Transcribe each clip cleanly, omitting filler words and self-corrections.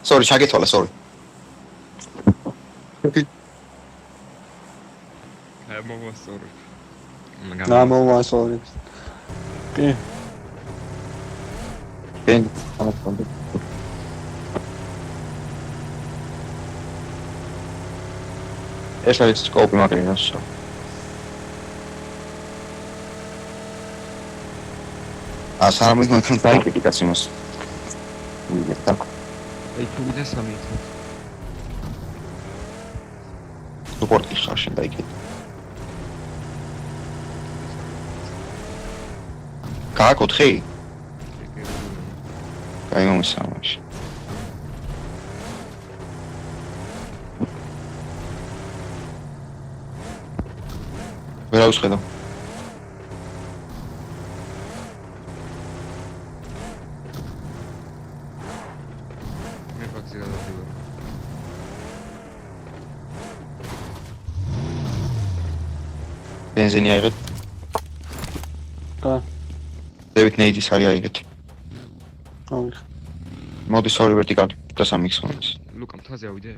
Sorry, ჩაგეთვალა, sorry. გამოვასწორი. კი. Then ეს არის სკოპი მაგრინოს. სანამ მან დაიკეტი კაცი მას. აი თუ ვიდა სამი ხო. სუპორტი ხარში დაიკეტი. გააკოთხი? აი მომისამაში. ვერ აუსხედავ. Benzini ayrıt. Tamam. David neydi sarı ayrıt. Tamam. Modi sorry vertical. Das am X-Ones. Luka, მთაზე ავიდე.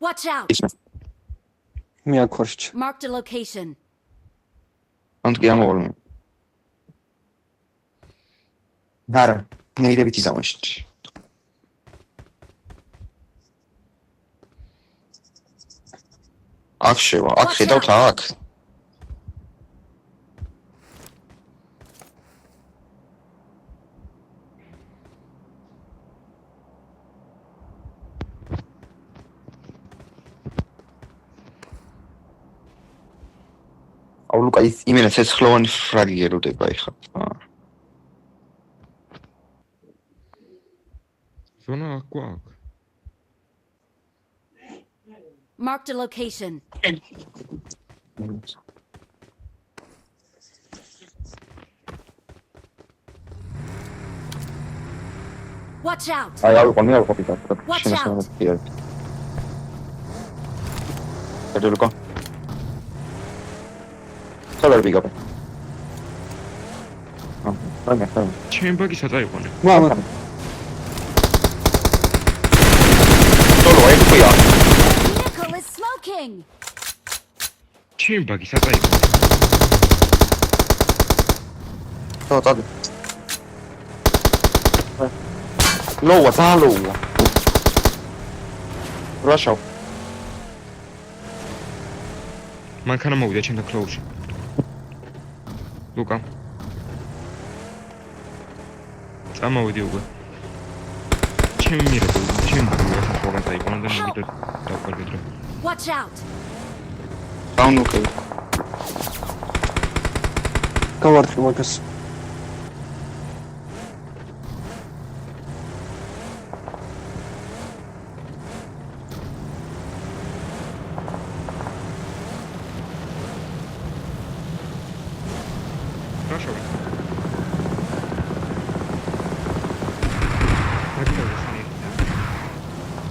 Watch out! მე აქ ხორში. Marked a location. Ant გამოვოლო. არა, ნეიდებით იზამოში. აქ შევა, აქ ხედავთ აქ. აუ ლუკა იმენა ცეცხლოვანი ფრაგი ეროდება ეხლა. ზონა აქ გვაქვს. Marked a location. Watch out! აი ავიყო მე ავიყო პიტა. Watch out! ეს ლუკა. სალარ ბიგა. აა, ჩემ ბაგისაც აიყვანე. მამა. სოლო ეკუია. Vehicle is smoking! ჩემ ბაგისაც აიყვანე. წადი. ლოვა, ზალოვა. რაშავ. მანქანა მოვიდა ჩემთან კლოუში. ლუკა. წამოვიდი უკვე. ჩემი მიერე, ჩემი მიერე შეგან დაიყვანა და მივიდე დავყარდე. Watch out! დაუნოკე. გავარდე მაგას.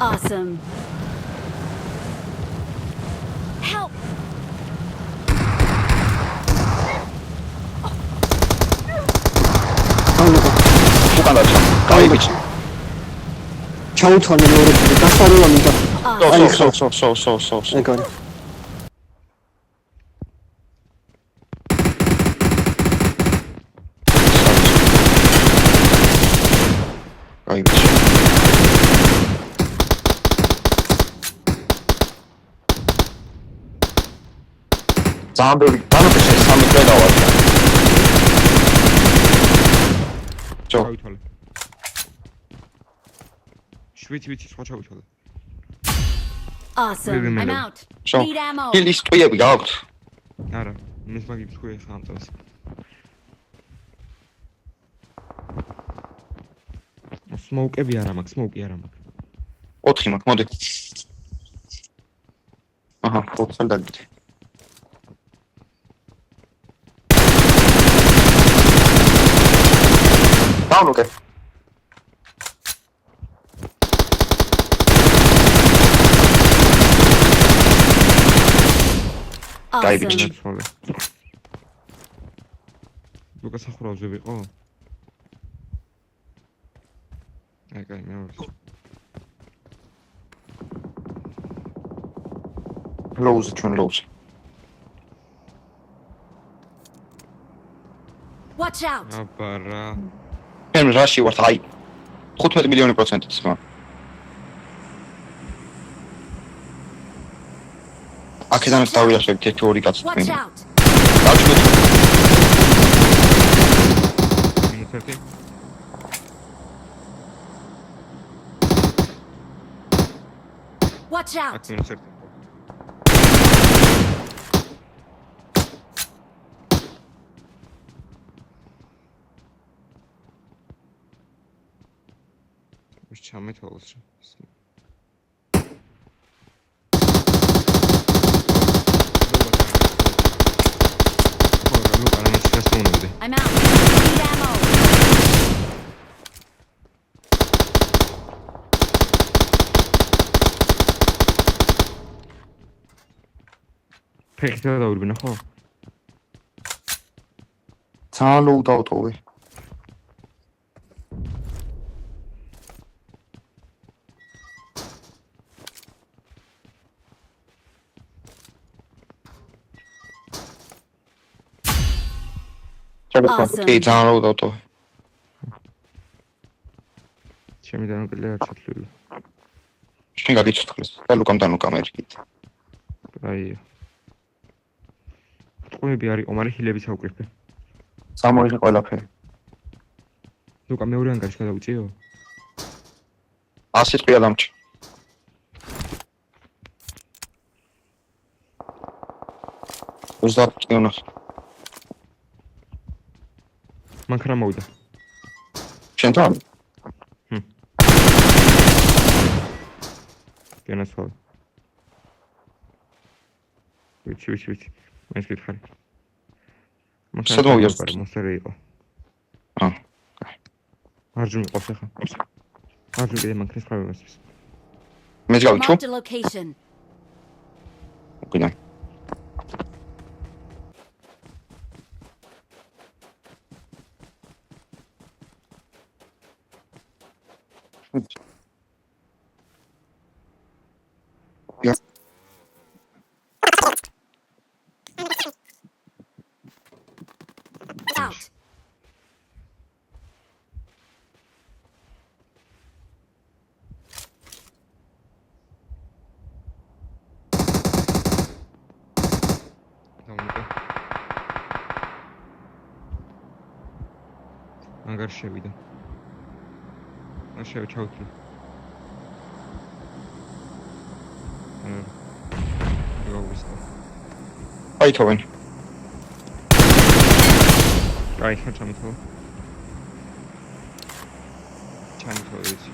Awesome. Help! უკან დაჭა. გაიგიჩი. ჩაუთვალე მეორე დასარევა მინდა. სო. ეგარი. გაიგიჩი. ზამბები, დამეფე სამი წელი დავარდა. ჩავითვალე. შვიცი სხვა ჩავითვალე. Awesome. I'm out. Need ammo. ის ტუიები გაქვთ? არა, მის მაგის ხუე ხა ამ წელს. სმოუკები არა მაქვს, სმოუკი არა მაქვს. 4 მაქვს, მოდი. აჰა, 4-ს დაგიდე. დავნუკე. Awesome. განაცვალე. ლუკას ახურავზე ვიყო? კაი, მეორე. ლოუზი ჩვენ ლოუზი. Watch out. აბარა. ჩვენ რაში ვართ, აი 15 მილიონი პროცენტი სმა. აქედანაც დავიახშებთ ერთი-ორი კაცი Watch თქვენი. out. დავჭმეთ. მინუს 1. Watch out. აქ მინუს 1. ჩამეთვალოს რა. I'm out. Need ammo. ფეხი დაურბინა ხო? ძალიან ლოუ დავტოვე. Awesome. კი, ძალიან ლოუ დავტოვე. ჩემი დანაკლია არ ჩათვლილი. შენ გაგიცოცხლეს და ლუკამ დამოკამერიკით. აი. ტყუები არის, ომარი ჰილებიც აუკრიფე. სამოიღე ყველაფერი. ლუკა მეორე ანგარიში გადავიწიო? 100 სიტყვია დამჭი. უზად წიონა. მანქ რა მოვიდა? შენთან? განაცვალე. ვიცი. მაინც გითხარი. სად მოვიდეს? მოსტერი იყო. აა. მარჯვნივ ყოფს ახლა. მარჯვნივ კიდე მანქანის ხავი მოსვის. მეც გავიჩო? Marked a location. უკინა. Ja. Out. გამოვიდა. ანგარიში შევიდა. არ შევჩავთი. აი თავენ. აი ხა ჩამოთვალე. ჩამოთვალე ვიცი.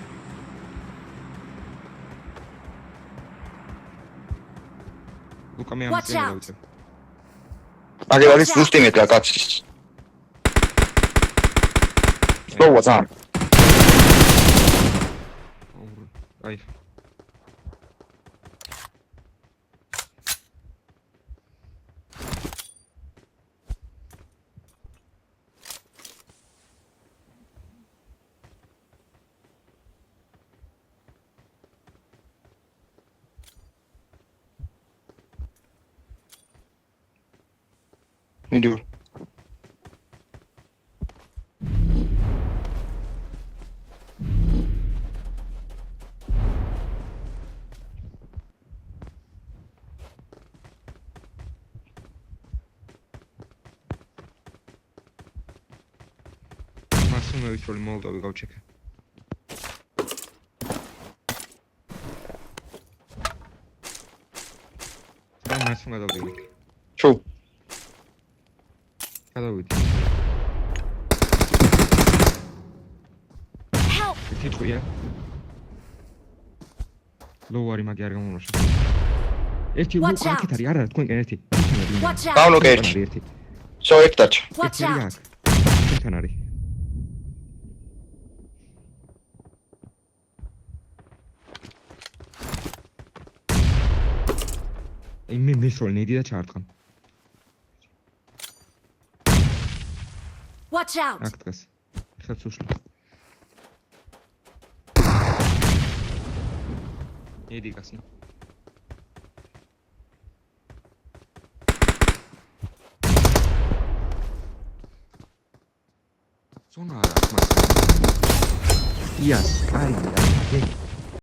ლუკა მე Watch ამის out. გავიწევ. აგერ არის ზუსტი მეტი კაცის. სოვა ზამ. აი მიდიო. მასზე მოვიწოლი მოლდოვი გავჩეკე. და მასზე გადავდივი. ჩუ. გადავიდი. Help. თითქია. ლოუარი მაგი არ გამომროშა. ერთი Watch out. აქეთ არის, არა, თქვენკენ ერთი. Watch out! Download ერთი. ერთი. So ერთ დაჭ. Watch ერთი out! აქ. თქვენთან არის. მე მესროლ ნედი და ჩაარტყამ. Watch out! აქ დგას. ხა სუშლი. ნედი გასნა. ზონა არა, მაგრამ. იას, კაი,